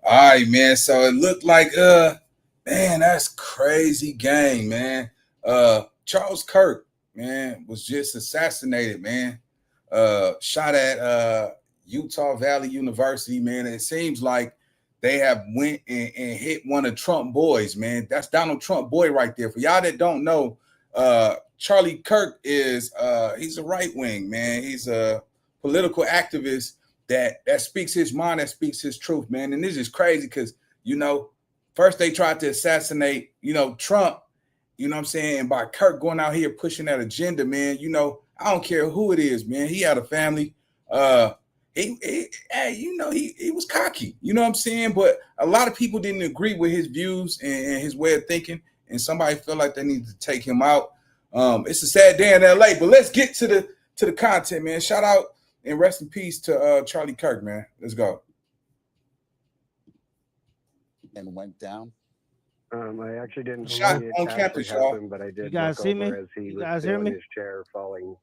All right, man. So it looked like man, that's crazy game, man. Charles Kirk, man, was just assassinated, man. Shot at Utah Valley University, man. It seems like they have went and hit one of Trump boys, man. That's Donald Trump boy right there. For y'all that don't know, Charlie Kirk is he's a right wing, man. He's a political activist that speaks his mind, that speaks his truth, man. And this is crazy because, first they tried to assassinate, Trump, you know what I'm saying? And by Kirk going out here pushing that agenda, man, I don't care who it is, man. He had a family. He was cocky, you know what I'm saying? But a lot of people didn't agree with his views and his way of thinking. And somebody felt like they needed to take him out. It's a sad day in LA, but let's get to the content, man. Shout out and rest in peace to Charlie Kirk, man. Let's go. And went down. I actually didn't shot see it on campus, y'all. but I did. You guys look see over me? As he You was guys still hear in me? his chair falling.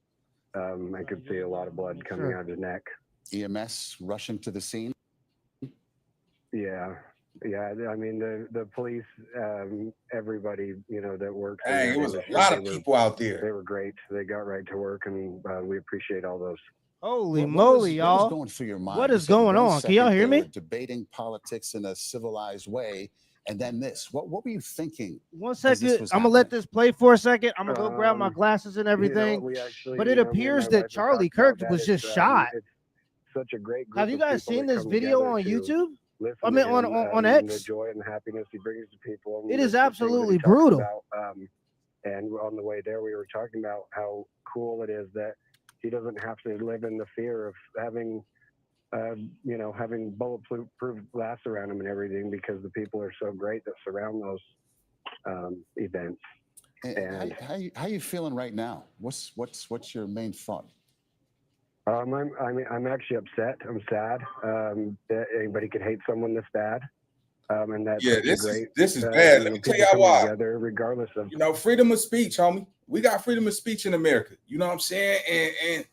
I could see a lot of blood coming out of his neck. EMS rushing to the scene. Yeah. I mean, the police, everybody, that works. Hey, it was a lot of people out there. They were great. They got right to work, and we appreciate all those. Holy moly, y'all! What was going through your mind? What is going on? Can y'all hear me? Debating politics in a civilized way, and then this. What were you thinking? 1 second. I'm gonna let this play for a second. I'm gonna go grab my glasses and everything. But it appears that Charlie Kirk was just shot. It's such a great group. Have you guys seen this video on YouTube? I mean, on X. The joy and happiness he brings to people. It is absolutely brutal. And on the way there, we were talking about how cool it is that he doesn't have to live in the fear of having, having bulletproof glass around him and everything, because the people are so great that surround those events. And how you feeling right now? What's your main thought? I'm actually upset. I'm sad that anybody could hate someone this bad. And that's great. This is bad. Let me tell y'all why. Together, regardless of freedom of speech, homie. We got freedom of speech in America. You know what I'm saying? And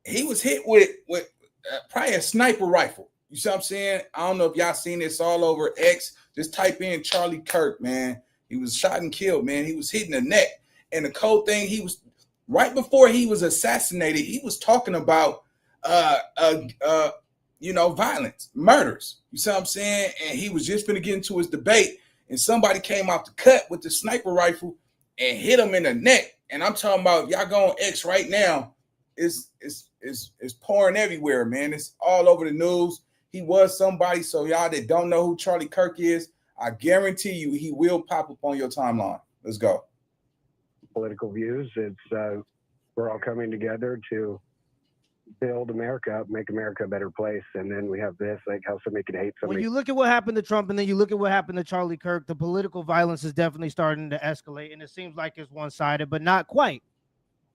he was hit with probably a sniper rifle. You see what I'm saying? I don't know if y'all seen this all over X. Just type in Charlie Kirk, man. He was shot and killed, man. He was hit in the neck. And the cold thing, he was right before he was assassinated, he was talking about violence, murders. You see what I'm saying? And he was just gonna get into his debate, and somebody came out the cut with the sniper rifle and hit him in the neck. And I'm talking about, y'all go on X right now, it's pouring everywhere, man. It's all over the news. He was somebody. So y'all that don't know who Charlie Kirk is, I guarantee you he will pop up on your timeline. Let's go. Political views. It's we're all coming together to build America up, make America a better place. And then we have this, like how somebody could hate somebody. When you look at what happened to Trump and then you look at what happened to Charlie Kirk, the political violence is definitely starting to escalate, and it seems like it's one-sided, but not quite.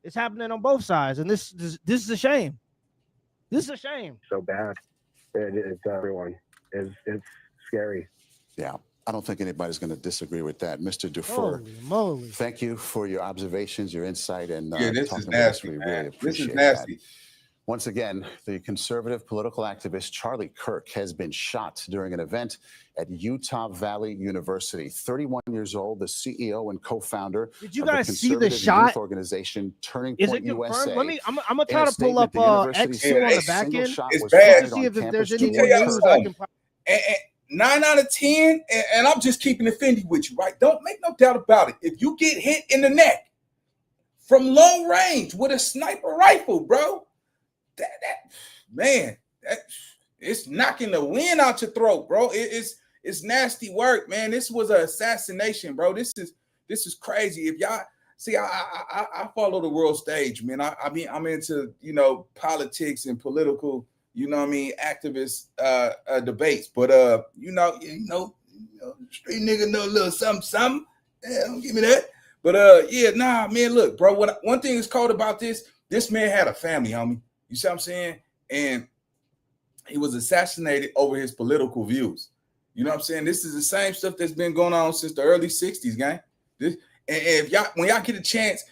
It's happening on both sides, and this is a shame. This is a shame. So bad. It's everyone. It's scary. Yeah. I don't think anybody's going to disagree with that. Mr. Dufour, holy moly. Thank you for your observations, your insight, and this talking is nasty, with us. We man. really appreciate This is nasty. that. Once again, the conservative political activist Charlie Kirk has been shot during an event at Utah Valley University. 31 years old, the CEO and co-founder Did you of the guys see the conservative shot? youth organization Turning Is Point it confirmed? USA. Let me. I'm gonna try to pull up X2 on the back end. It's bad. See if there's any Tell y'all news I something. can. And 9 out of 10, and I'm just keeping it Fendi with you, right? Don't make no doubt about it. If you get hit in the neck from long range with a sniper rifle, bro, it's knocking the wind out your throat, bro. It's nasty work, man. This was an assassination, bro. This is crazy. If y'all see, I follow the world stage, man. I'm into politics and political, activist debates. But street nigga know a little something. Yeah, don't give me that. But man, look, bro. One thing is cold about this man had a family, homie. You see what I'm saying? And he was assassinated over his political views. You know what I'm saying? This is the same stuff that's been going on since the early 60s, gang. And if when y'all get a chance,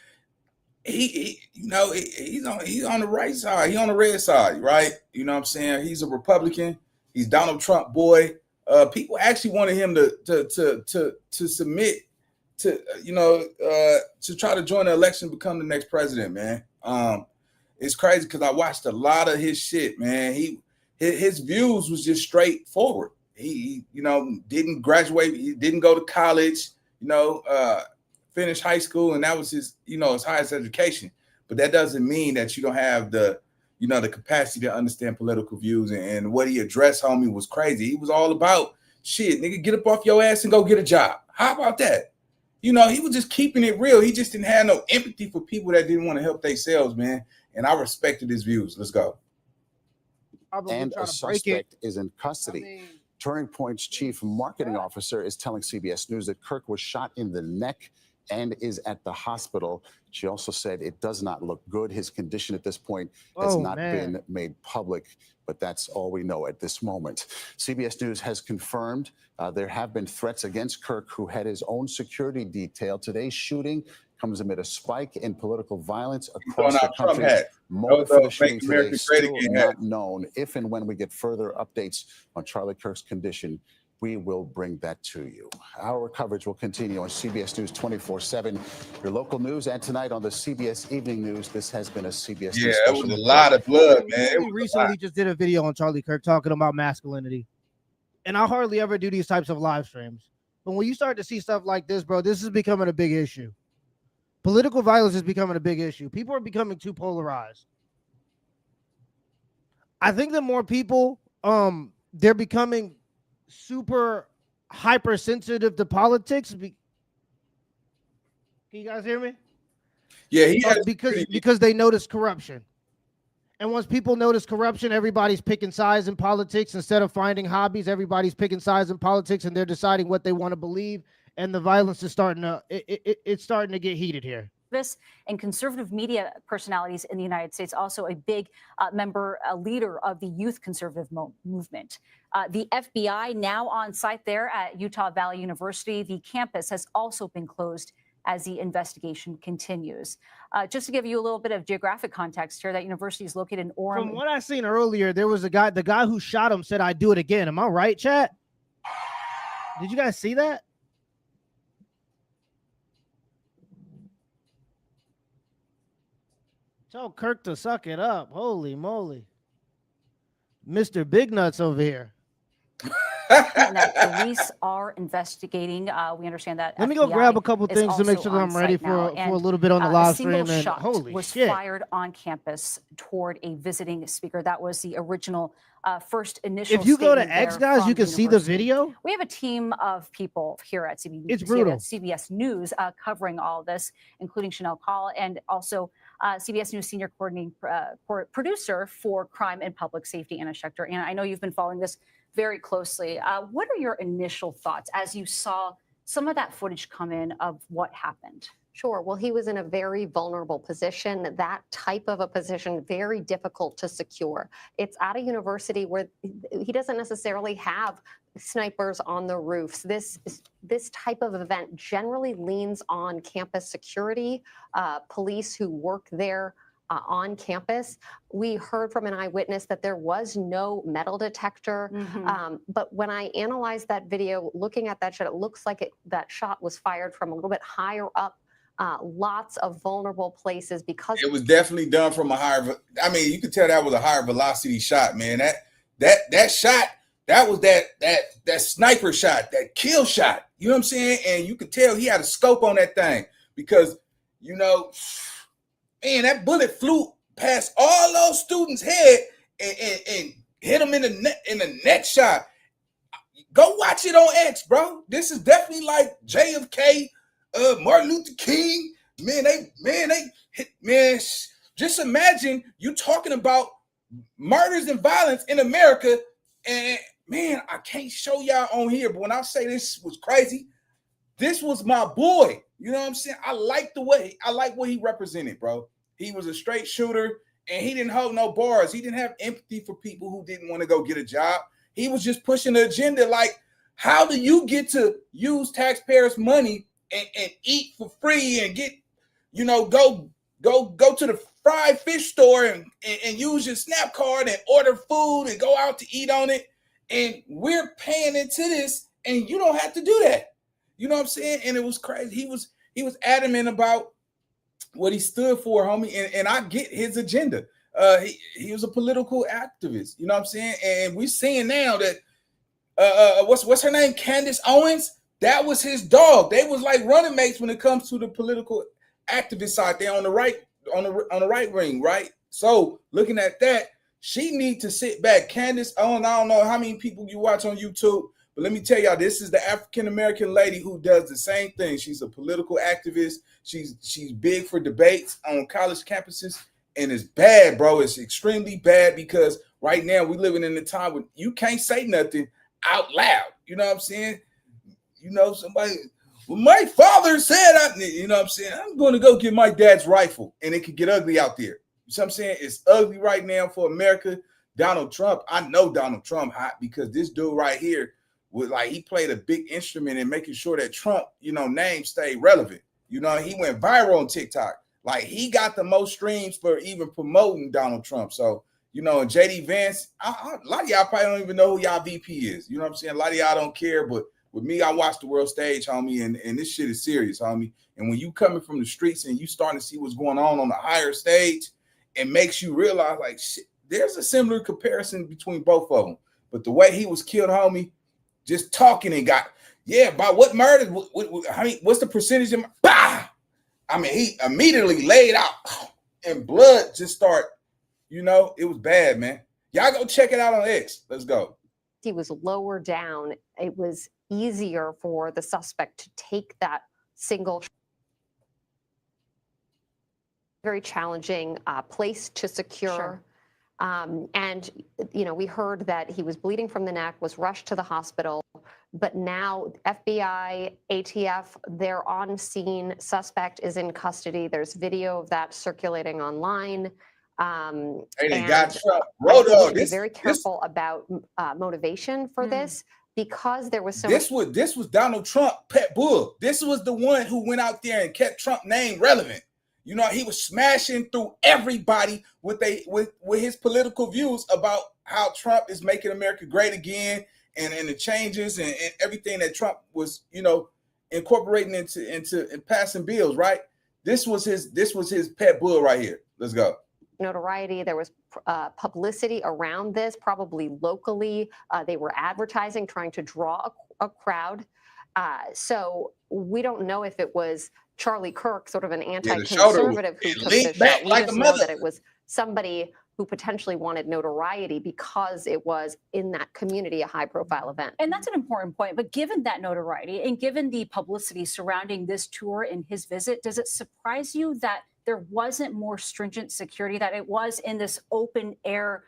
he's on the right side. He on the red side, right? You know what I'm saying? He's a Republican. He's Donald Trump boy. People actually wanted him to submit to to try to join the election, become the next president, man. It's crazy because I watched a lot of his shit, man. His views was just straightforward. He didn't graduate, he didn't go to college, finished high school, and that was his highest education. But that doesn't mean that you don't have the capacity to understand political views. And what he addressed, homie, was crazy. He was all about shit, nigga, get up off your ass and go get a job. How about that? He was just keeping it real. He just didn't have no empathy for people that didn't want to help themselves, man. And I respected his views. Let's go. And a suspect is in custody. Turning Point's chief marketing officer is telling CBS News that Kirk was shot in the neck and is at the hospital. She also said it does not look good. His condition at this point has not been made public, but that's all we know at this moment. CBS News has confirmed there have been threats against Kirk, who had his own security detail. Today's shooting comes amid a spike in political violence across the country. Motive for the shooting today is still not known. If and when we get further updates on Charlie Kirk's condition, we will bring that to you. Our coverage will continue on CBS News 24/7, your local news, and tonight on the CBS Evening News. This has been a CBS News. Yeah, it was a lot of blood, man. We recently just did a video on Charlie Kirk talking about masculinity, and I hardly ever do these types of live streams. But when you start to see stuff like this, bro, this is becoming a big issue. Political violence is becoming a big issue. People are becoming too polarized. I think that more people, they're becoming super hypersensitive to politics. Can you guys hear me? Yeah, because they notice corruption. And once people notice corruption, everybody's picking sides in politics. Instead of finding hobbies, everybody's picking sides in politics, and they're deciding what they want to believe. And the violence is starting to get heated here. This and conservative media personalities in the United States, also a big leader of the youth conservative movement. The FBI now on site there at Utah Valley University. The campus has also been closed as the investigation continues. Just to give you a little bit of geographic context here, that university is located in Orem. From what I seen earlier, there was the guy who shot him said, "I'd do it again." Am I right, chat? Did you guys see that? Tell Kirk to suck it up. Holy moly. Mr. Big Nuts over here. And that police are investigating. We understand that. Let me go grab a couple things to make sure that I'm ready for a little bit on the live stream. A single shot holy was shit. fired on campus toward a visiting speaker. That was the original first initial. If you go to X, guys, you can see the video. We have a team of people here at CBS News covering all of this, including Chanel Call and also CBS News senior coordinating producer for crime and public safety, Anna Schechter. And I know you've been following this very closely. What are your initial thoughts as you saw some of that footage come in of what happened? Sure. Well, he was in a very vulnerable position. That type of a position, very difficult to secure. It's at a university where he doesn't necessarily have snipers on the roofs. This type of event generally leans on campus security, police who work there on campus. We heard from an eyewitness that there was no metal detector. But when I analyzed that video, looking at that shot, it looks like that shot was fired from a little bit higher up. Lots of vulnerable places because it was definitely done from a higher. I mean, you could tell that was a higher velocity shot, man. That shot, that was that sniper shot, that kill shot. You know what I'm saying? And you could tell he had a scope on that thing because, man, that bullet flew past all those students' head and hit them in the neck shot. Go watch it on X, bro. This is definitely like JFK. Martin Luther King, just imagine you talking about murders and violence in America, and man, I can't show y'all on here, but when I say this was crazy, this was my boy. You know what I'm saying? I like what he represented, bro. He was a straight shooter, and he didn't hold no bars. He didn't have empathy for people who didn't want to go get a job. He was just pushing the agenda like, how do you get to use taxpayers' money and eat for free and get, go to the fried fish store and use your SNAP card and order food and go out to eat on it and we're paying into this, and you don't have to do that. You know what I'm saying? And it was crazy. He was adamant about what he stood for, homie, and I get his agenda. He was a political activist. You know what I'm saying? And we're seeing now that what's her name? Candace Owens. That was his dog. They was like running mates when it comes to the political activist side. They're on the right wing, right? So looking at that, she need to sit back. Candace Owens, I don't know how many people you watch on YouTube, but let me tell y'all, this is the African-American lady who does the same thing. She's a political activist. She's big for debates on college campuses, and it's bad, bro. It's extremely bad because right now we're living in a time when you can't say nothing out loud. You know what I'm saying? You know, somebody, well, my father said, you know what I'm saying? I'm going to go get my dad's rifle, and it could get ugly out there. You know what I'm saying? It's ugly right now for America. Donald Trump, I know Donald Trump hot because this dude right here, he played a big instrument in making sure that Trump, name stayed relevant. You know, he went viral on TikTok. Like, he got the most streams for even promoting Donald Trump. So, and JD Vance, a lot of y'all probably don't even know who y'all VP is. You know what I'm saying? A lot of y'all don't care, but with me, I watch the world stage, homie, and this shit is serious, homie. And when you coming from the streets and you starting to see what's going on the higher stage, it makes you realize, like, shit, there's a similar comparison between both of them. But the way he was killed, homie, just talking and by what murder? What's the percentage of? Bah! I mean, he immediately laid out, and blood just start. It was bad, man. Y'all go check it out on X. Let's go. He was lower down. It was easier for the suspect to take that single, very challenging place to secure. Sure. And, we heard that he was bleeding from the neck, was rushed to the hospital, but now FBI, ATF, they're on scene. Suspect is in custody. There's video of that circulating online. Hey, they got Trump. Be very careful about motivation for this, because there was so this was Donald Trump pet bull. This was the one who went out there and kept Trump name relevant. He was smashing through everybody with his political views about how Trump is making America great again, and the changes and everything that Trump was incorporating into passing bills. Right. This was his pet bull right here. Let's go. Notoriety. There was publicity around this, probably locally. They were advertising, trying to draw a crowd. So we don't know if it was Charlie Kirk, sort of an anti-conservative who took this shot. We just know that it was somebody who potentially wanted notoriety because it was in that community a high-profile event. And that's an important point. But given that notoriety and given the publicity surrounding this tour and his visit, does it surprise you that there wasn't more stringent security, that it was in this open air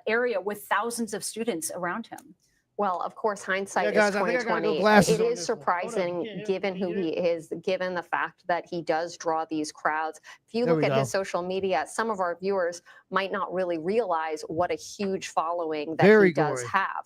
area with thousands of students around him? Well, of course, hindsight is 2020. It is surprising, given who he is, given the fact that he does draw these crowds. If you look at his social media, some of our viewers might not really realize what a huge following that he does have.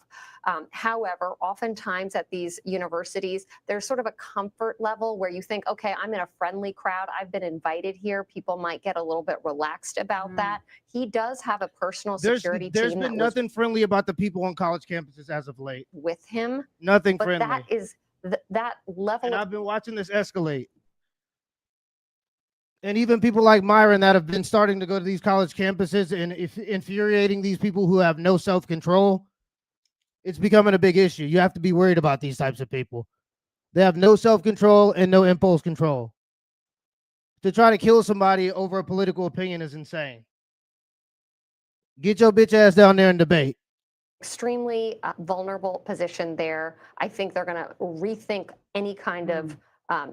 However, oftentimes at these universities, there's sort of a comfort level where you think, okay, I'm in a friendly crowd. I've been invited here. People might get a little bit relaxed about that. He does have a personal security team. There's been nothing friendly about the people on college campuses as of late. With him. Nothing friendly. That is that level. And I've been watching this escalate. And even people like Myron that have been starting to go to these college campuses and infuriating these people who have no self-control. It's becoming a big issue. You have to be worried about these types of people. They have no self-control and no impulse control. To try to kill somebody over a political opinion is insane. Get your bitch ass down there and debate. Extremely vulnerable position there. I think they're going to rethink any kind of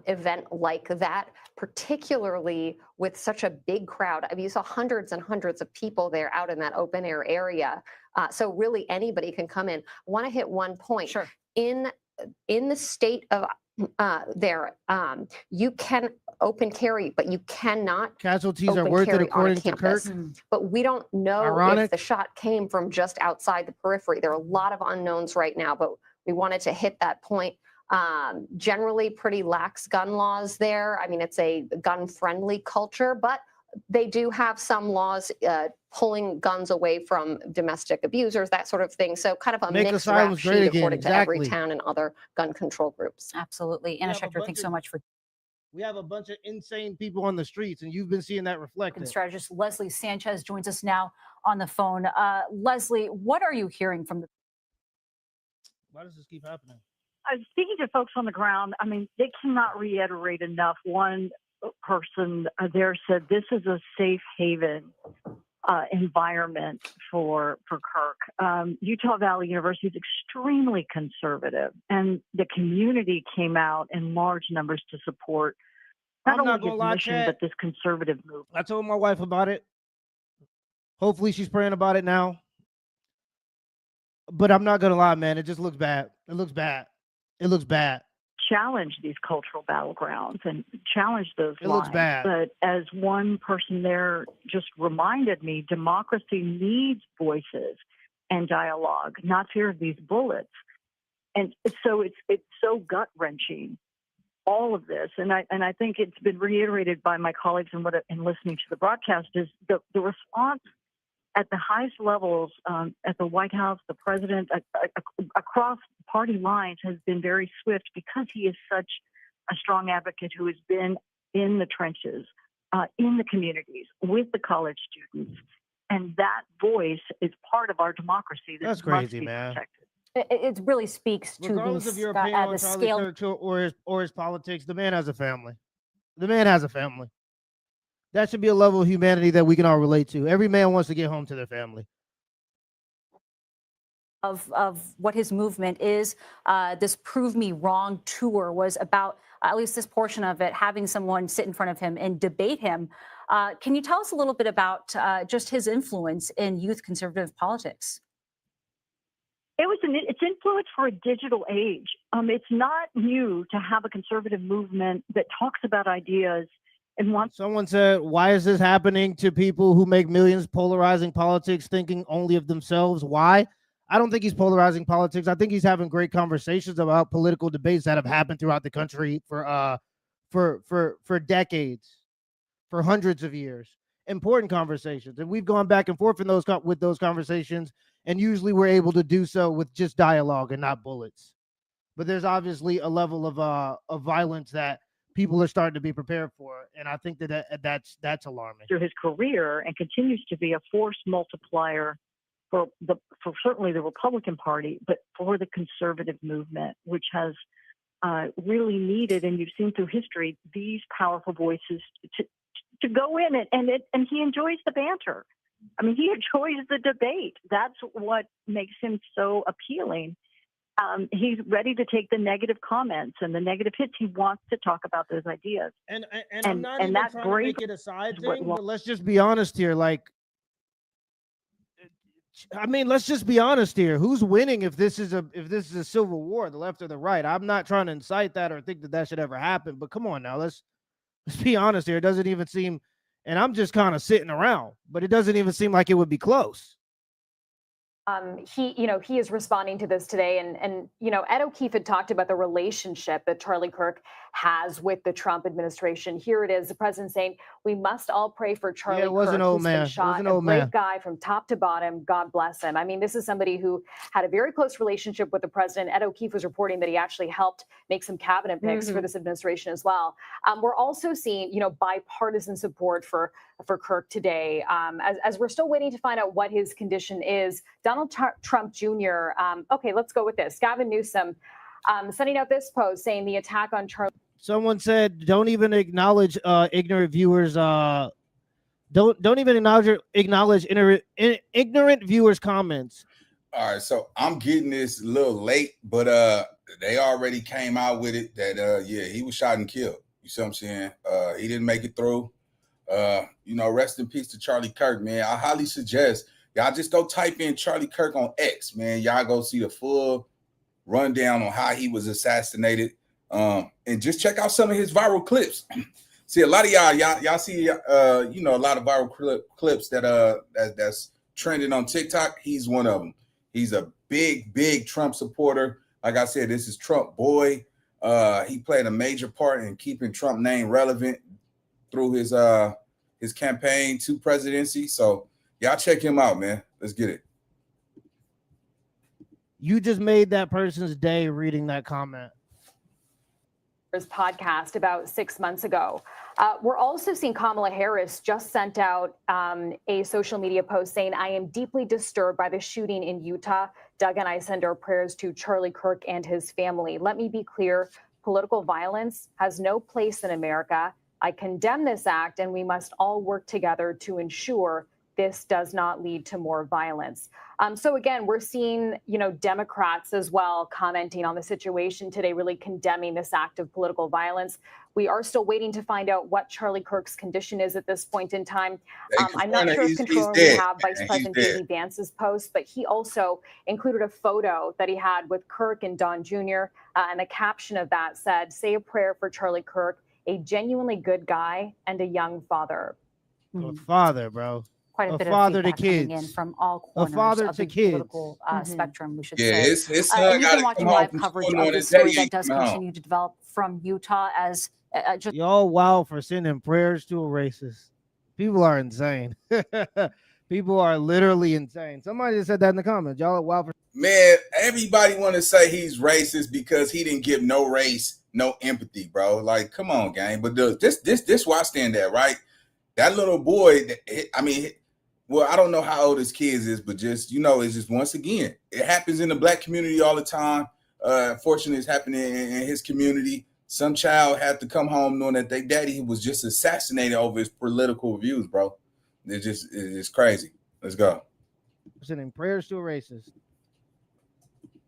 event like that, particularly with such a big crowd. I mean, you saw hundreds and hundreds of people there out in that open air area. So really anybody can come in. I want to hit one point. Sure. In the state of you can open carry, but you cannot. Casualties are worth it, according to Kirk. But we don't know if the shot came from just outside the periphery. There are a lot of unknowns right now, but we wanted to hit that point. Generally pretty lax gun laws there. I mean, it's a gun-friendly culture, but They do have some laws pulling guns away from domestic abusers, that sort of thing. So kind of a Make mixed rap asylums sheet, great again. according to Exactly. Everytown and other gun control groups. Absolutely. Anna Schechter, thanks so much for. We have a bunch of insane people on the streets, and you've been seeing that reflected. Strategist Leslie Sanchez joins us now on the phone. Leslie, what are you hearing from the? Why does this keep happening? Speaking to folks on the ground, I mean, they cannot reiterate enough. One person there said this is a safe haven environment for Kirk. Utah Valley University is extremely conservative, and the community came out in large numbers to support not only his mission, but this conservative movement. I told my wife about it. Hopefully she's praying about it now. But I'm not going to lie, man. It just looks bad. It looks bad. It looks bad. Challenge these cultural battlegrounds and challenge those lines. Looks bad. But as one person there just reminded me, democracy needs voices and dialogue, not fear of these bullets. And so it's so gut-wrenching, all of this. And I think it's been reiterated by my colleagues in listening to the broadcast is the response at the highest levels, at the White House, the president, across party lines has been very swift because he is such a strong advocate who has been in the trenches, in the communities, with the college students. And that voice is part of our democracy. That's crazy, man. Protected. It really speaks to regardless of your opinion on Charlie Kirk or his politics, the man has a family. The man has a family. That should be a level of humanity that we can all relate to. Every man wants to get home to their family. Of what his movement is, this Prove Me Wrong tour was about, at least this portion of it, having someone sit in front of him and debate him. Can you tell us a little bit about just his influence in youth conservative politics? It's influence for a digital age. It's not new to have a conservative movement that talks about ideas. Someone said, why is this happening to people who make millions polarizing politics, thinking only of themselves? Why? I don't think he's polarizing politics. I think he's having great conversations about political debates that have happened throughout the country for decades, for hundreds of years. Important conversations. And we've gone back and forth with those conversations, and usually we're able to do so with just dialogue and not bullets. But there's obviously a level of violence that people are starting to be prepared for, and I think that's alarming. Through his career, and continues to be a force multiplier for certainly the Republican Party, but for the conservative movement, which has really needed, and you've seen through history, these powerful voices to go in and he enjoys the banter. I mean, he enjoys the debate. That's what makes him so appealing. He's ready to take the negative comments and the negative hits. He wants to talk about those ideas. And I'm not even trying to make it a side thing, but let's just be honest here. Let's just be honest here. Who's winning if this is a civil war, the left or the right? I'm not trying to incite that or think that should ever happen. But come on now, let's be honest here. It doesn't even seem, and I'm just kind of sitting around, but it doesn't even seem like it would be close. He is responding to this today. And Ed O'Keefe had talked about the relationship that Charlie Kirk has with the Trump administration. Here it is, the president saying, we must all pray for Charlie Kirk, who's been shot, a great guy from top to bottom. God bless him. I mean, this is somebody who had a very close relationship with the president. Ed O'Keefe was reporting that he actually helped make some cabinet picks for this administration as well. We're also seeing, bipartisan support for Kirk today. As we're still waiting to find out what his condition is, Donald Trump Jr. Okay, let's go with this. Gavin Newsom sending out this post saying the attack on Charlie. Someone said, don't even acknowledge ignorant viewers. Don't even acknowledge ignorant viewers' comments. All right, so I'm getting this a little late, but they already came out with it that he was shot and killed. You see what I'm saying? He didn't make it through. Rest in peace to Charlie Kirk, man. I highly suggest y'all just go type in Charlie Kirk on X, man. Y'all go see the full rundown on how he was assassinated. And just check out some of his viral clips. See, a lot of y'all see, a lot of viral clips that's trending on TikTok. He's one of them. He's a big Trump supporter. Like I said, this is Trump boy. He played a major part in keeping Trump name relevant through his his campaign to presidency. So y'all check him out, man. Let's get it. You just made that person's day reading that comment. Podcast about 6 months ago. We're also seeing Kamala Harris just sent out a social media post saying, "I am deeply disturbed by the shooting in Utah. Doug and I send our prayers to Charlie Kirk and his family. Let me be clear, political violence has no place in America. I condemn this act, and we must all work together to ensure this does not lead to more violence." So again, we're seeing, Democrats as well commenting on the situation today, really condemning this act of political violence. We are still waiting to find out what Charlie Kirk's condition is at this point in time. I'm not sure if controller we have Vice President J.D. Vance's post, but he also included a photo that he had with Kirk and Don Jr. And the caption of that said, "Say a prayer for Charlie Kirk, a genuinely good guy and a young father." A father, bro. Quite a bit father of to feedback kids. coming in from all corners father of to the kids. political spectrum, we should Yeah, say. his son And you've gotta been watching come home live from coverage school of on this his day story he that does come home. continue to develop from Utah as just Y'all wow for sending prayers to a racist. People are insane. People are literally insane. Somebody just said that in the comments. Y'all are wow for. Man, everybody want to say he's racist because he didn't give no race, no empathy, bro. Like, come on, gang. But this where I stand at, right? That little boy, well, I don't know how old his kids is, but just, it's just, once again, it happens in the black community all the time. Unfortunately, it's happening in his community. Some child had to come home knowing that their daddy was just assassinated over his political views, bro. It's crazy. Let's go. Sending prayers to a racist.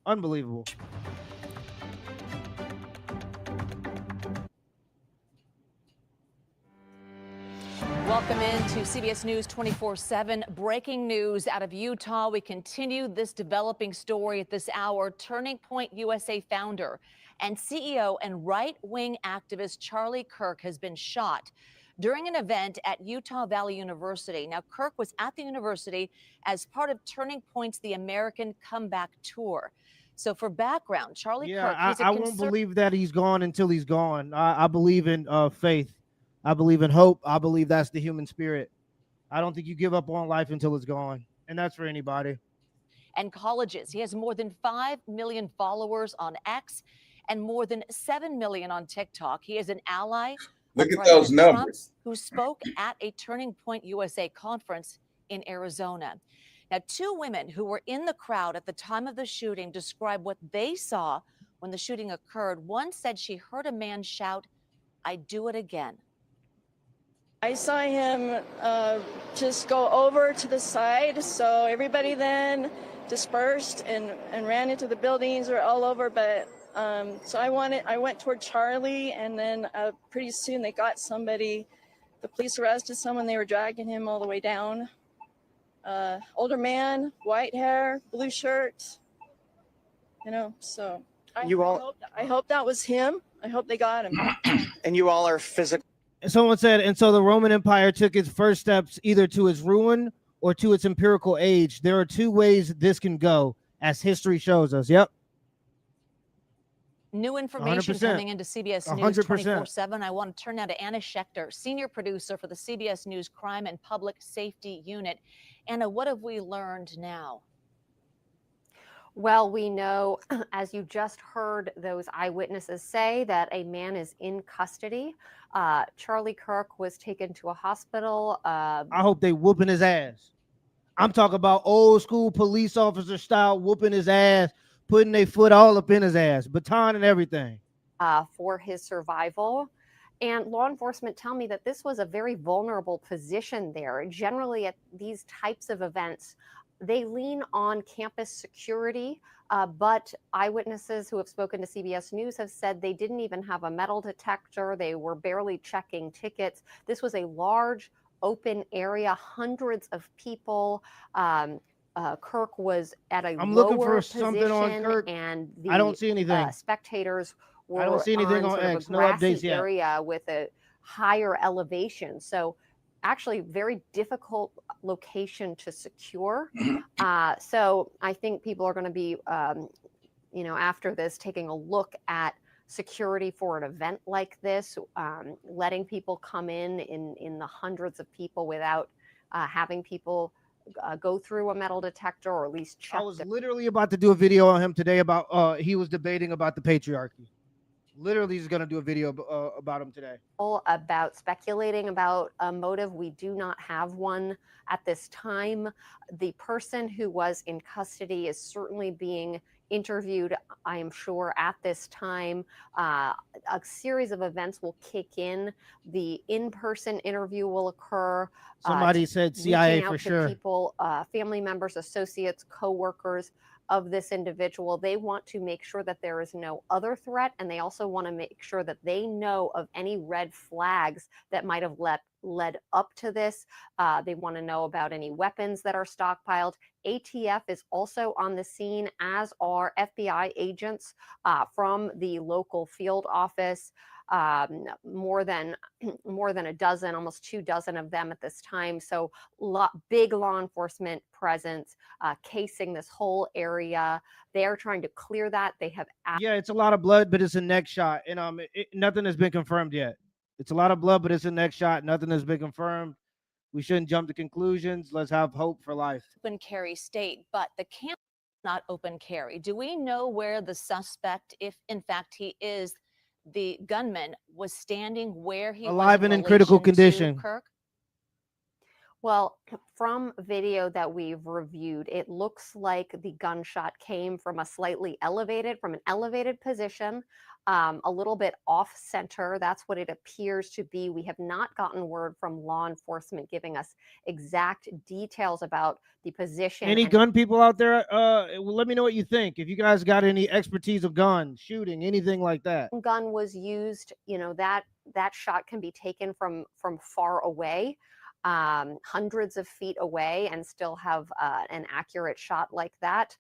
Unbelievable. Welcome into CBS News 24/7. Breaking news out of Utah. We continue this developing story at this hour. Turning Point USA founder and CEO and right-wing activist Charlie Kirk has been shot during an event at Utah Valley University. Now, Kirk was at the university as part of Turning Point's The American Comeback Tour. So for background, Charlie Kirk, he's I won't believe that he's gone until he's gone. I believe in faith. I believe in hope. I believe that's the human spirit. I don't think you give up on life until it's gone. And that's for anybody. And colleges. He has more than 5 million followers on X and more than 7 million on TikTok. He is an ally Look of at those President Trump, numbers. who spoke at a Turning Point USA conference in Arizona. Now, 2 women who were in the crowd at the time of the shooting describe what they saw when the shooting occurred. One said she heard a man shout, "I'd do it again." I saw him just go over to the side, so everybody then dispersed and ran into the buildings or all over. But so I went toward Charlie, and then pretty soon they got somebody. The police arrested someone. They were dragging him all the way down. Older man, white hair, blue shirt. So I hope that was him. I hope they got him. And you all are physical. Someone said, and so the Roman Empire took its first steps either to its ruin or to its empirical age. There are 2 ways this can go, as history shows us. Yep. New information 100%. coming into CBS News 24/7. I want to turn now to Anna Schechter, senior producer for the CBS News Crime and Public Safety Unit. Anna, what have we learned now? Well, we know, as you just heard those eyewitnesses say, that a man is in custody. Charlie Kirk was taken to a hospital. I hope they whooping his ass. I'm talking about old school police officer style, whooping his ass, putting their foot all up in his ass, baton and everything. For his survival. And law enforcement tell me that this was a very vulnerable position there. Generally, at these types of events, they lean on campus security, but eyewitnesses who have spoken to CBS News have said they didn't even have a metal detector. They were barely checking tickets. This was a large open area, hundreds of people. Kirk was at a I'm lower looking for position, something on Kirk. and the I don't see anything. Spectators were I don't see anything on sort of X. a No grassy updates yet. area with a higher elevation. So actually very difficult location to secure. So I think people are going to be, after this, taking a look at security for an event like this, letting people come in the hundreds of people without having people go through a metal detector or at least check. I was literally about to do a video on him today about he was debating about the patriarchy. Literally, he's going to do a video about him today. About speculating about a motive, we do not have one at this time. The person who was in custody is certainly being interviewed, I am sure, at this time. A series of events will kick in. The in-person interview will occur. Somebody said CIA for sure. People, family members, associates, co-workers of this individual. They want to make sure that there is no other threat, and they also want to make sure that they know of any red flags that might have led up to this. They want to know about any weapons that are stockpiled. ATF is also on the scene, as are FBI agents from the local field office. More than a dozen, almost 24 of them at this time. So big law enforcement presence casing this whole area. They are trying to clear that. They have it's a lot of blood, but it's a neck shot, and nothing has been confirmed yet. It's a lot of blood, but it's a neck shot. Nothing has been confirmed. We shouldn't jump to conclusions. Let's have hope for life. Open carry state, but the camp is not open carry. Do we know where the suspect, if in fact he is the gunman, was standing, where he alive was and in critical condition? Kirk? Well, from video that we've reviewed, it looks like the gunshot came from an elevated position, a little bit off center. That's what it appears to be. We have not gotten word from law enforcement giving us exact details about the position. Any gun people out there, let me know what you think. If you guys got any expertise of guns, shooting, anything like that. Gun was used, that shot can be taken from far away. Hundreds of feet away, and still have an accurate shot like that.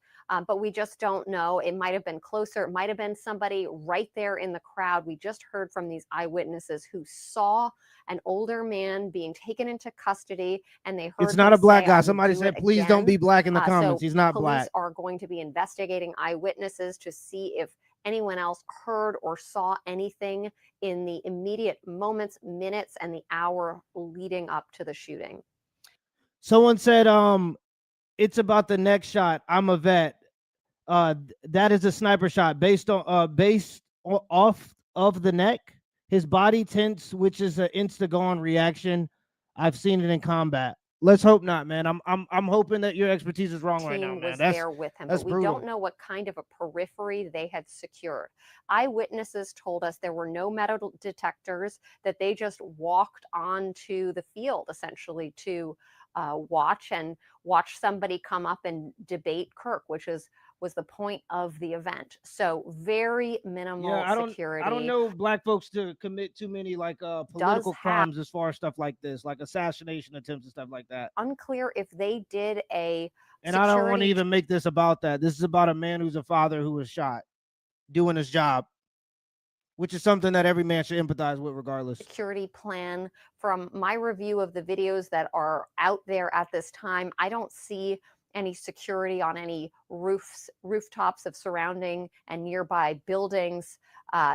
But we just don't know. It might have been closer. It might have been somebody right there in the crowd. We just heard from these eyewitnesses who saw an older man being taken into custody, and they heard it's not a black guy. "I would Somebody do said, it please again." don't be black in the comments. So He's not police black. are going to be investigating eyewitnesses to see if anyone else heard or saw anything in the immediate moments, minutes, and the hour leading up to the shooting. Someone said, it's about the neck shot. I'm a vet. That is a sniper shot based off of the neck. His body tense, which is an insta-gone reaction. I've seen it in combat. Let's hope not, man. I'm hoping that your expertise is wrong right now, man. Was there with him, but we brutal. don't know what kind of a periphery they had secured. Eyewitnesses told us there were no metal detectors, that they just walked onto the field essentially to watch somebody come up and debate Kirk, which was the point of the event. So very minimal security. I don't know black folks to commit too many political crimes as far as stuff like this, like assassination attempts and stuff like that. Unclear if they did a And I don't want to even make this about that. This is about a man who's a father who was shot doing his job, which is something that every man should empathize with regardless. Security plan. From my review of the videos that are out there at this time, I don't see any security on any rooftops of surrounding and nearby buildings.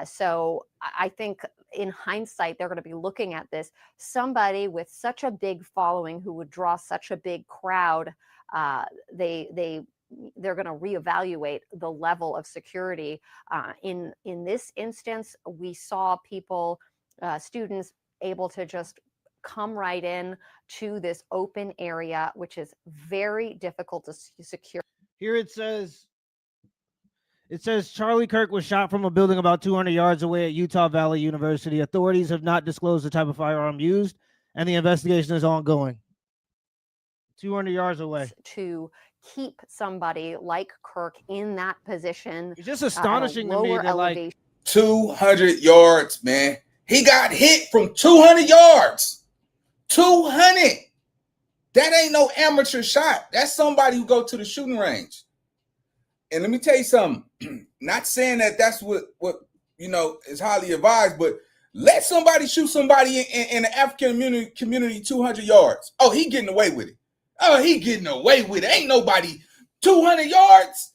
So I think in hindsight, they're going to be looking at this. Somebody with such a big following who would draw such a big crowd, they're going to reevaluate the level of security. In this instance, we saw people, students, able to just come right in to this open area, which is very difficult to secure. Here it says Charlie Kirk was shot from a building about 200 yards away at Utah Valley University. Authorities have not disclosed the type of firearm used, and the investigation is ongoing. 200 yards away. To keep somebody like Kirk in that position. It's just astonishing to me that, like, 200 yards, man. He got hit from 200 yards. 200. That ain't no amateur shot. That's somebody who go to the shooting range. And let me tell you something. Not saying that that's what is highly advised, but let somebody shoot somebody in the African community 200 yards. Oh, he getting away with it. Oh, he getting away with it. Ain't nobody 200 yards.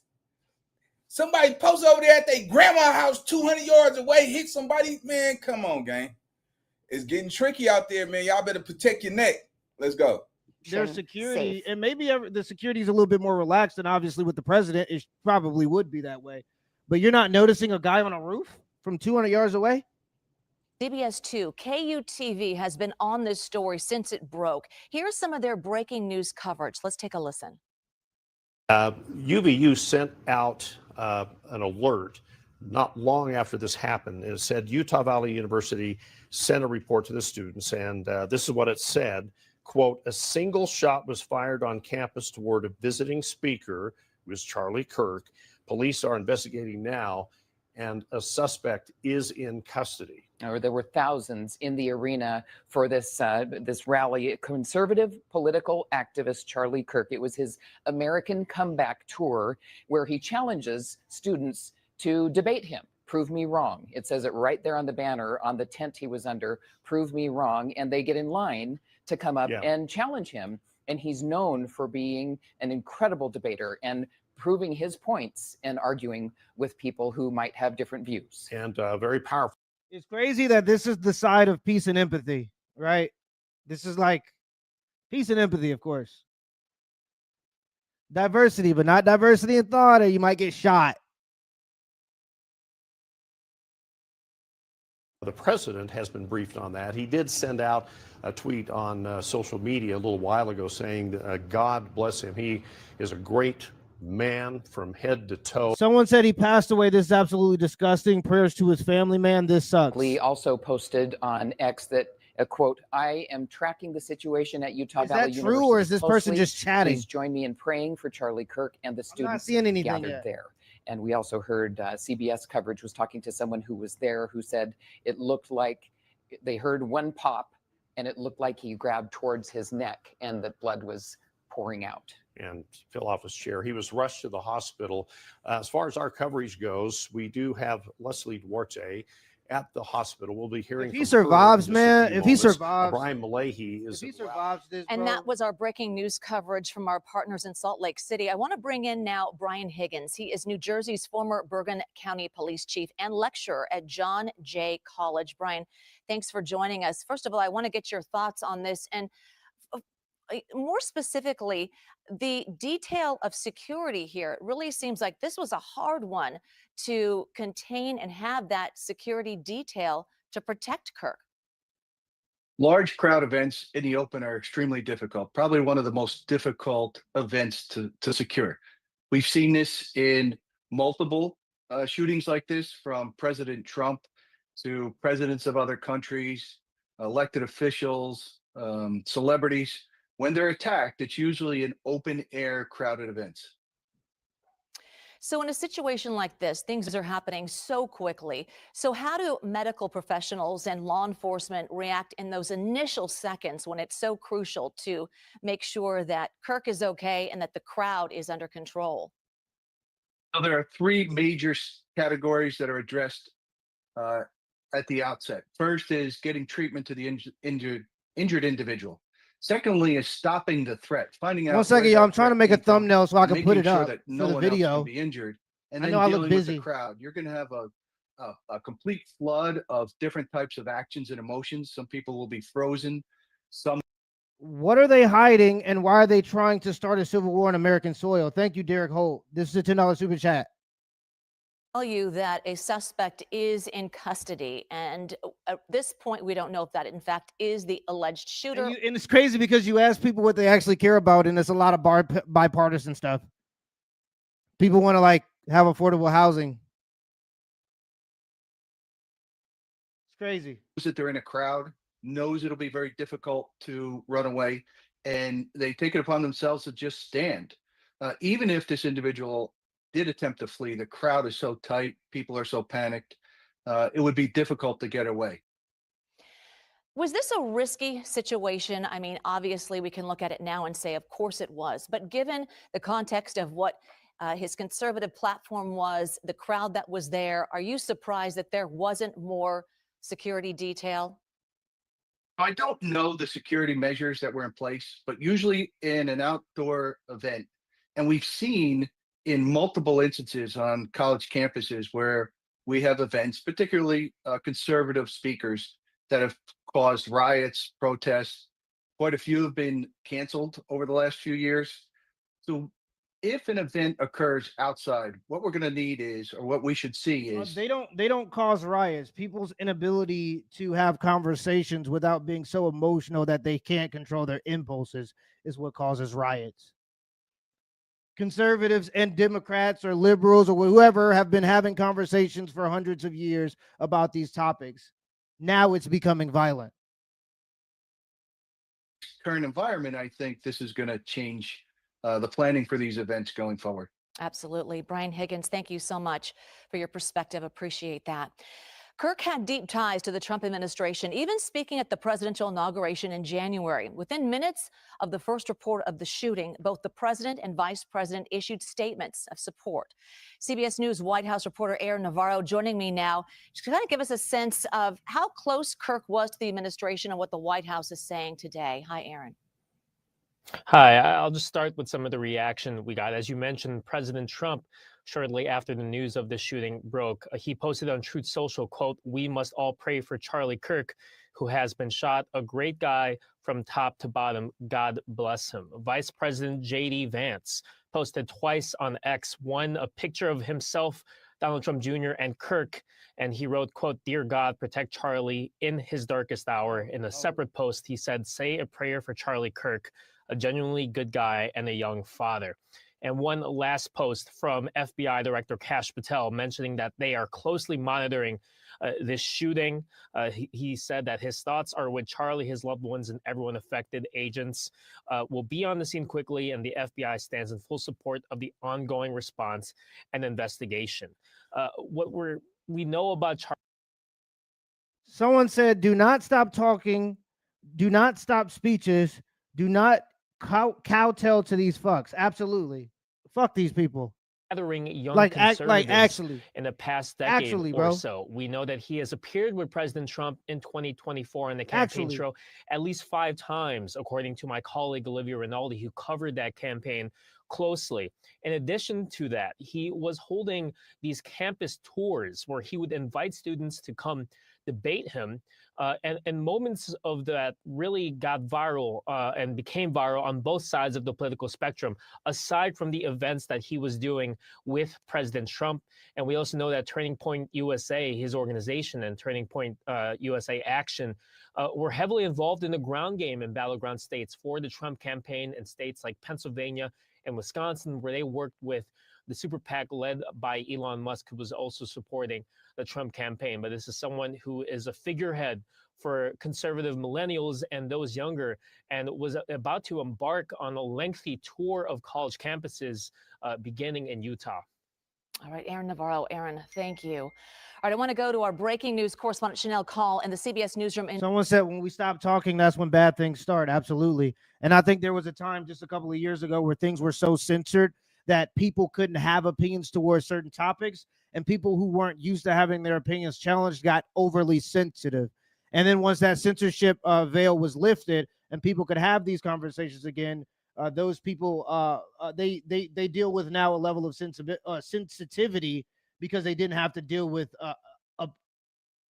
Somebody post over there at their grandma's house 200 yards away, hit somebody. Man, come on, gang. It's getting tricky out there, man. Y'all better protect your neck. Let's go. There's security, and maybe the security is a little bit more relaxed, and obviously with the president, it probably would be that way. But you're not noticing a guy on a roof from 200 yards away? CBS 2, KUTV has been on this story since it broke. Here's some of their breaking news coverage. Let's take a listen. UVU sent out an alert not long after this happened. It said Utah Valley University sent a report to the students, and this is what it said. Quote, a single shot was fired on campus toward a visiting speaker, who is Charlie Kirk. Police are investigating now, and a suspect is in custody. There were thousands in the arena for this rally. Conservative political activist Charlie Kirk. It was his American Comeback Tour, where he challenges students to debate him. Prove me wrong. It says it right there on the banner on the tent he was under. Prove me wrong. And they get in line to come up and challenge him. And he's known for being an incredible debater and proving his points and arguing with people who might have different views. And very powerful. It's crazy that this is the side of peace and empathy, right? This is like peace and empathy, of course. Diversity, but not diversity in thought, or you might get shot. The president has been briefed on that. He did send out a tweet on social media a little while ago saying, God bless him. He is a great man from head to toe. Someone said he passed away. This is absolutely disgusting. Prayers to his family, man. This sucks. Lee also posted on X that, quote, I am tracking the situation at Utah Valley University. Is that true, or is this person just chatting? Please join me in praying for Charlie Kirk and the students not seeing anything gathered yet. there. And we also heard CBS coverage was talking to someone who was there who said it looked like they heard one pop and it looked like he grabbed towards his neck and that blood was pouring out. And fell off his chair. He was rushed to the hospital. As far as our coverage goes, we do have Leslie Duarte at the hospital. We'll be hearing if he from survives, her in man, just a few if he moments. survives, Brian Malahy is. If he survives this, And bro, that was our breaking news coverage from our partners in Salt Lake City. I want to bring in now Brian Higgins. He is New Jersey's former Bergen County Police Chief and lecturer at John Jay College. Brian, thanks for joining us. First of all, I want to get your thoughts on this, and more specifically, the detail of security here. It really seems like this was a hard one to contain and have that security detail to protect Kirk. Large crowd events in the open are extremely difficult, probably one of the most difficult events to secure. We've seen this in multiple shootings like this, from President Trump to presidents of other countries, elected officials, celebrities. When they're attacked, it's usually in open air crowded events. So in a situation like this, things are happening so quickly. So how do medical professionals and law enforcement react in those initial seconds when it's so crucial to make sure that Kirk is okay and that the crowd is under control? So there are three major categories that are addressed at the outset. First is getting treatment to the injured individual. Secondly is stopping the threat, finding out. 1 second, y'all. I'm trying to make a thumbnail so I can put it up that for no the one else video. can be injured. And I then know I look dealing with busy. the crowd. You're going to have a complete flood of different types of actions and emotions. Some people will be frozen. Some. What are they hiding, and why are they trying to start a civil war on American soil? Thank you, Derek Holt. This is a $10 super chat. Tell you that a suspect is in custody, and at this point we don't know if that in fact is the alleged shooter. And it's crazy because you ask people what they actually care about, and it's a lot of bipartisan stuff. People want to like have affordable housing. It's crazy. That they're in a crowd, knows it'll be very difficult to run away, and they take it upon themselves to just stand. Even if this individual did attempt to flee, the crowd is so tight, people are so panicked, it would be difficult to get away. Was this a risky situation? I mean, obviously we can look at it now and say, of course it was, but given the context of what his conservative platform was, the crowd that was there, are you surprised that there wasn't more security detail? I don't know the security measures that were in place, but usually in an outdoor event, and we've seen in multiple instances on college campuses where we have events, particularly conservative speakers, that have caused riots, protests. Quite a few have been canceled over the last few years. So if an event occurs outside, what we're going to need is, or what we should see is, they don't cause riots. People's inability to have conversations without being so emotional that they can't control their impulses is what causes riots. Conservatives and Democrats or liberals or whoever have been having conversations for hundreds of years about these topics. Now it's becoming violent. current environment, I think this is going to change the planning for these events going forward. Absolutely. Brian Higgins, thank you so much for your perspective. Appreciate that. Kirk had deep ties to the Trump administration, even speaking at the presidential inauguration in January. Within minutes of the first report of the shooting, both the president and vice president issued statements of support. CBS News White House reporter Aaron Navarro joining me now to kind of give us a sense of how close Kirk was to the administration and what the White House is saying today. Hi, Aaron. Hi, I'll just start with some of the reaction we got. As you mentioned, President Trump, shortly after the news of the shooting broke, he posted on Truth Social, quote, "We must all pray for Charlie Kirk, who has been shot. A great guy from top to bottom. God bless him." Vice President J.D. Vance posted twice on X, one a picture of himself, Donald Trump Jr., and Kirk, and he wrote, quote, "Dear God, protect Charlie in his darkest hour." In a separate post, he said, "Say a prayer for Charlie Kirk, a genuinely good guy and a young father." And one last post from FBI Director Kash Patel mentioning that they are closely monitoring this shooting. He said that his thoughts are with Charlie, his loved ones, and everyone affected. Agents will be on the scene quickly, and the FBI stands in full support of the ongoing response and investigation. What we know about Charlie. Someone said, "Do not stop talking. Do not stop speeches. Do not kowtow to these fucks." Absolutely. Fuck these people. Gathering young conservatives actually in the past decade actually, or bro. so. We know that he has appeared with President Trump in 2024 on the campaign trail at least 5 times, according to my colleague Olivia Rinaldi, who covered that campaign closely. In addition to that, he was holding these campus tours where he would invite students to come debate him. And moments of that really got viral and became viral on both sides of the political spectrum, aside from the events that he was doing with President Trump. And we also know that Turning Point USA, his organization, and Turning Point USA Action were heavily involved in the ground game in battleground states for the Trump campaign in states like Pennsylvania and Wisconsin, where they worked with the super PAC led by Elon Musk, who was also supporting the Trump campaign. But this is someone who is a figurehead for conservative millennials and those younger, and was about to embark on a lengthy tour of college campuses beginning in Utah. All right, Aaron Navarro. Aaron, thank you. All right, I want to go to our breaking news correspondent, Chanel Call, in the CBS newsroom. Someone said when we stop talking, that's when bad things start. Absolutely. And I think there was a time just a couple of years ago where things were so censored that people couldn't have opinions towards certain topics, and people who weren't used to having their opinions challenged got overly sensitive. And then once that censorship veil was lifted and people could have these conversations again, those people, they deal with now a level of sensitivity because they didn't have to deal with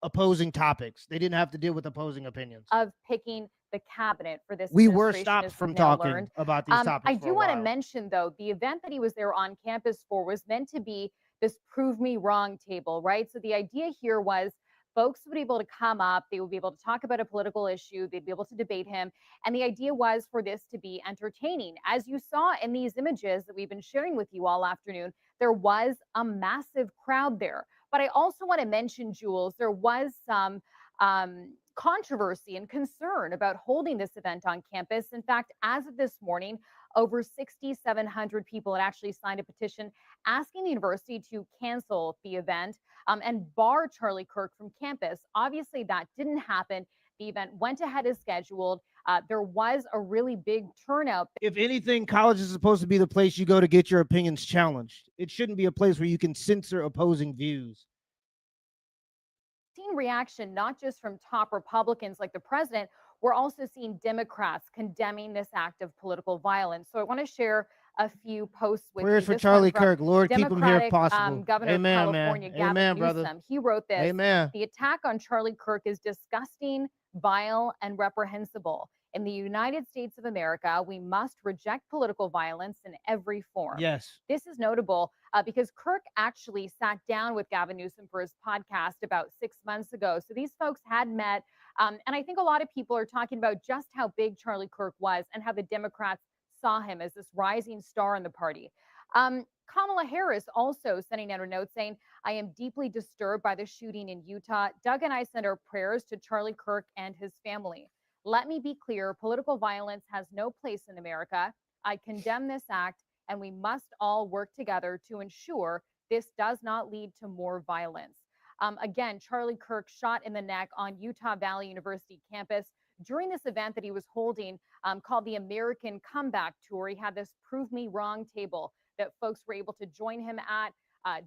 opposing topics. They didn't have to deal with opposing opinions. Of picking the cabinet for this. We were stopped from talking about these topics. I do want to mention, though, the event that he was there on campus for was meant to be this prove me wrong table, right? So the idea here was folks would be able to come up, they would be able to talk about a political issue, they'd be able to debate him. And the idea was for this to be entertaining. As you saw in these images that we've been sharing with you all afternoon, there was a massive crowd there. But I also want to mention, Jules, there was some controversy and concern about holding this event on campus. In fact, as of this morning, over 6,700 people had actually signed a petition asking the university to cancel the event and bar Charlie Kirk from campus. Obviously, that didn't happen. The event went ahead as scheduled. There was a really big turnout. If anything, college is supposed to be the place you go to get your opinions challenged. It shouldn't be a place where you can censor opposing views. Seeing reaction, not just from top Republicans like the president, we're also seeing Democrats condemning this act of political violence. So I want to share a few posts with Prayers me. for This Charlie one from Kirk. Lord, keep him here if Democratic possible. Governor Amen, of California, man. Gavin Amen, brother. Newsom. He wrote this. Amen. The attack on Charlie Kirk is disgusting, vile, and reprehensible. In the United States of America, we must reject political violence in every form. Yes. This is notable because Kirk actually sat down with Gavin Newsom for his podcast about 6 months ago. So these folks had met. And I think a lot of people are talking about just how big Charlie Kirk was and how the Democrats saw him as this rising star in the party. Kamala Harris also sending out a note saying, I am deeply disturbed by the shooting in Utah. Doug and I send our prayers to Charlie Kirk and his family. Let me be clear, political violence has no place in America. I condemn this act, and we must all work together to ensure this does not lead to more violence. Again, Charlie Kirk shot in the neck on Utah Valley University campus during this event that he was holding called the American Comeback Tour. He had this Prove Me Wrong table that folks were able to join him at,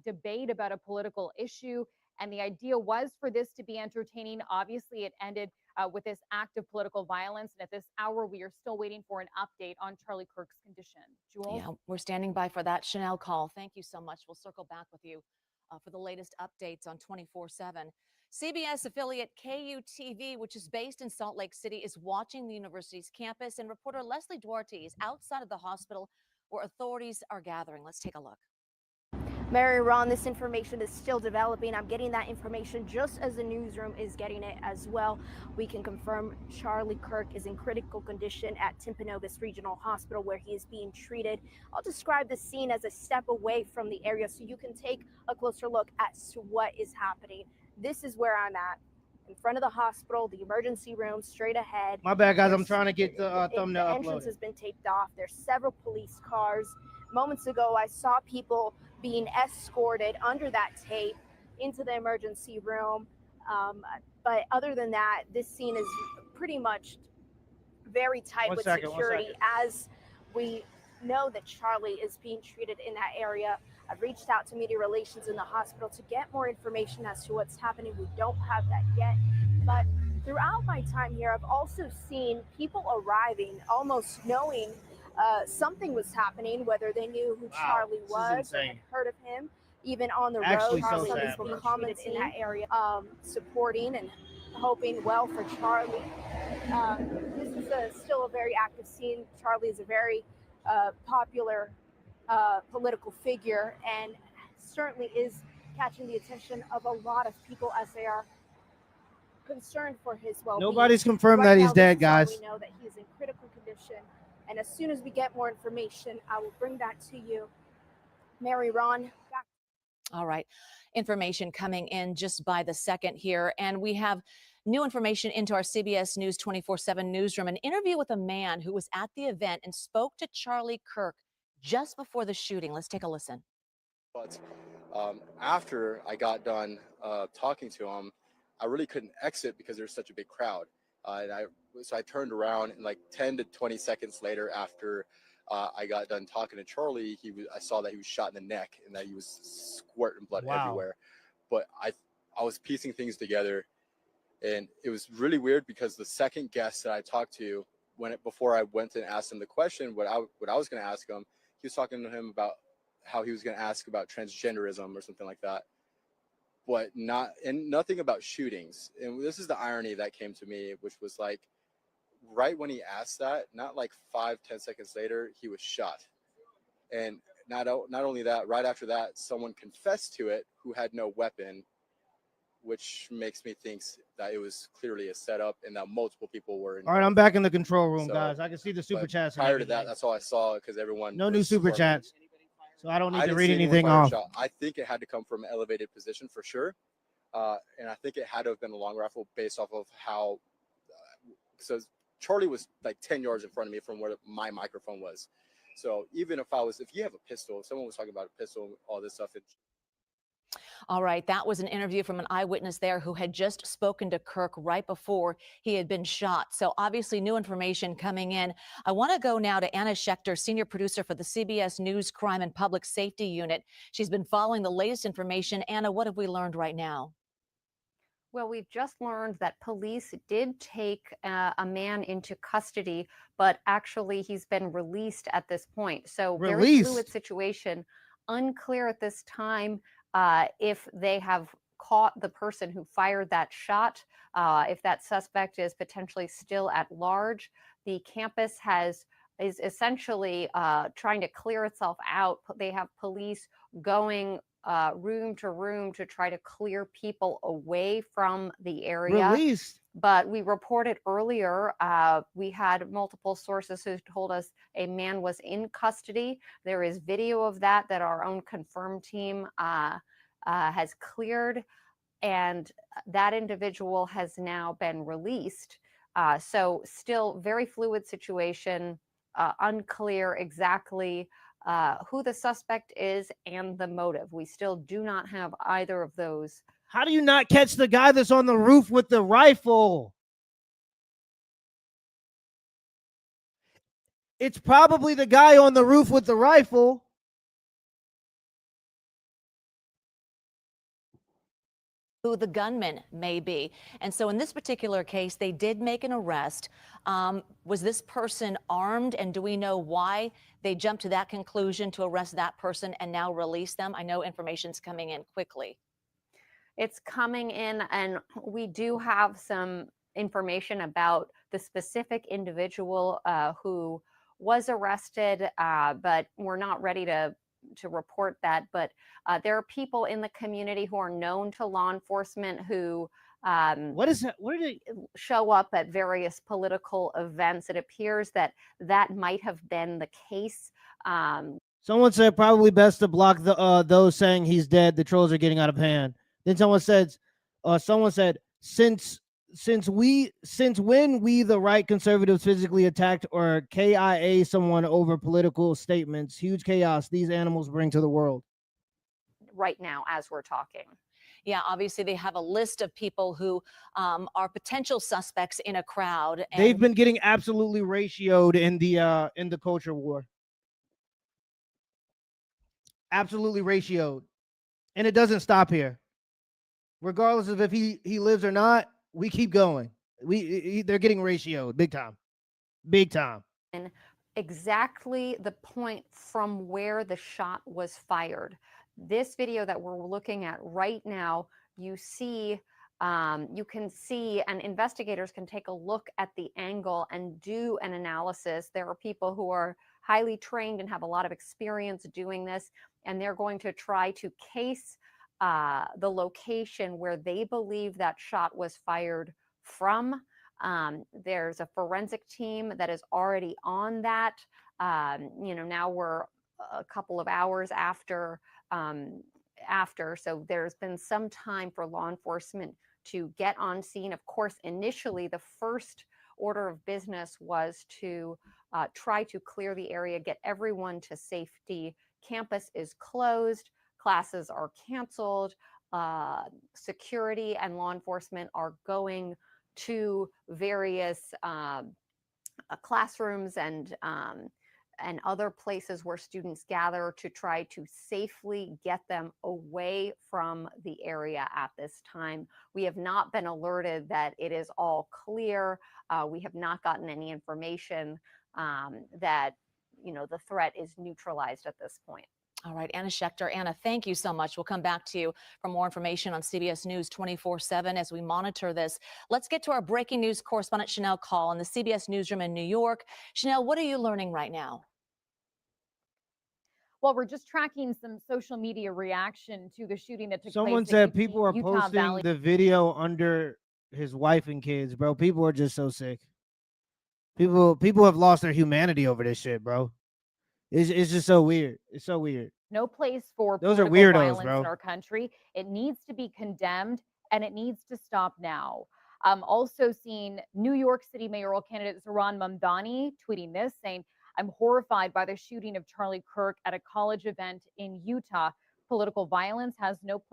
debate about a political issue. And the idea was for this to be entertaining. Obviously, it ended with this act of political violence. And at this hour, we are still waiting for an update on Charlie Kirk's condition. Jules? Yeah, we're standing by for that Chanel call. Thank you so much. We'll circle back with you for the latest updates on 24/7. CBS affiliate KUTV, which is based in Salt Lake City, is watching the university's campus, and reporter Leslie Duarte is outside of the hospital where authorities are gathering. Let's take a look. Mary Ron, this information is still developing. I'm getting that information just as the newsroom is getting it as well. We can confirm Charlie Kirk is in critical condition at Timpanogos Regional Hospital where he is being treated. I'll describe the scene as a step away from the area so you can take a closer look at what is happening. This is where I'm at. In front of the hospital, the emergency room, straight ahead. My bad, guys. I'm trying to get the thumbnail uploaded. The entrance has been taped off. There's several police cars. Moments ago, I saw people being escorted under that tape into the emergency room. But other than that, this scene is pretty much very tight with security as we know that Charlie is being treated in that area. I've reached out to media relations in the hospital to get more information as to what's happening. We don't have that yet. But throughout my time here, I've also seen people arriving almost knowing something was happening, whether they knew who Charlie was or had heard of him, even on the road. Charlie has been commenting in that area, supporting and hoping well for Charlie. This is still a very active scene. Charlie is a very popular political figure and certainly is catching the attention of a lot of people as they are concerned for his well-being. Nobody's confirmed that he's dead, guys. We know that he's in critical condition. And as soon as we get more information, I will bring that to you. Mary Ron, back. All right. Information coming in just by the second here. And we have new information into our CBS News 24/7 newsroom. An interview with a man who was at the event and spoke to Charlie Kirk just before the shooting. Let's take a listen. But after I got done talking to him, I really couldn't exit because there's such a big crowd. So I turned around, and like 10 to 20 seconds later, after I got done talking to Charlie, I saw that he was shot in the neck and that he was squirting blood everywhere. But I was piecing things together, and it was really weird because the second guest that I talked to, before I went and asked him the question, what I was going to ask him, he was talking to him about how he was going to ask about transgenderism or something like that. But nothing about shootings. And this is the irony that came to me, which was like, right when he asked that, not like 5-10 seconds later, he was shot. And not only that, right after that, someone confessed to it who had no weapon, which makes me think that it was clearly a setup and that multiple people were in. All right, I'm back in the control room, guys. I can see the super chats. Prior to that, that's all I saw because everyone. No new super chats. So I don't need to read anything off. I think it had to come from an elevated position for sure. And I think it had to have been a long rifle based off of how, so Charlie was like 10 yards in front of me from where my microphone was. So even if you have a pistol, if someone was talking about a pistol, all this stuff. All right, that was an interview from an eyewitness there who had just spoken to Kirk right before he had been shot. So obviously new information coming in. I want to go now to Anna Schechter, senior producer for the CBS News Crime and Public Safety Unit. She's been following the latest information. Anna, what have we learned right now? Well, we've just learned that police did take a man into custody, but actually he's been released at this point. So very fluid situation. Unclear at this time if they have caught the person who fired that shot, if that suspect is potentially still at large. The campus is essentially trying to clear itself out. They have police going room to room to try to clear people away from the area. But we reported earlier, we had multiple sources who told us a man was in custody. There is video of that our own confirmed team has cleared, and that individual has now been released. So still very fluid situation, unclear exactly who the suspect is and the motive. We still do not have either of those. How do you not catch the guy that's on the roof with the rifle? It's probably the guy on the roof with the rifle. Who the gunman may be. And so in this particular case, they did make an arrest. Was this person armed, and do we know why they jumped to that conclusion to arrest that person and now release them? I know information's coming in quickly. It's coming in, and we do have some information about the specific individual who was arrested, but we're not ready to report that. But there are people in the community who are known to law enforcement who what is that? What did they show up at various political events? It appears that might have been the case. Someone said probably best to block the those saying he's dead. The trolls are getting out of hand. Then someone said, since when we the right conservatives physically attacked or KIA someone over political statements, huge chaos these animals bring to the world. Right now, as we're talking. Yeah, obviously they have a list of people who are potential suspects in a crowd. And they've been getting absolutely ratioed in the culture war. Absolutely ratioed, and it doesn't stop here. Regardless of if he lives or not, we keep going. They're getting ratioed big time. And exactly the point from where the shot was fired. This video that we're looking at right now, you can see, and investigators can take a look at the angle and do an analysis. There are people who are highly trained and have a lot of experience doing this, and they're going to try to case the location where they believe that shot was fired from. There's a forensic team that is already on that. Now we're a couple of hours after, so there's been some time for law enforcement to get on scene. Of course, initially, the first order of business was to try to clear the area, get everyone to safety. Campus is closed. Classes are canceled. Security and law enforcement are going to various classrooms and other places where students gather to try to safely get them away from the area at this time. We have not been alerted that it is all clear. We have not gotten any information that the threat is neutralized at this point. All right, Anna Schechter. Anna, thank you so much. We'll come back to you for more information on CBS News 24/7 as we monitor this. Let's get to our breaking news correspondent, Chanel Call, in the CBS newsroom in New York. Chanel, what are you learning right now? Well, we're just tracking some social media reaction to the shooting that took place. Someone said people are posting the video under his wife and kids, bro. People are just so sick. People have lost their humanity over this shit, bro. It's just so weird. It's so weird. No place for those are political weirdos, violence bro. in our country. It needs to be condemned, and it needs to stop now. Also seeing New York City mayoral candidate Zohran Mamdani tweeting this, saying, "I'm horrified by the shooting of Charlie Kirk at a college event in Utah. Political violence has no place."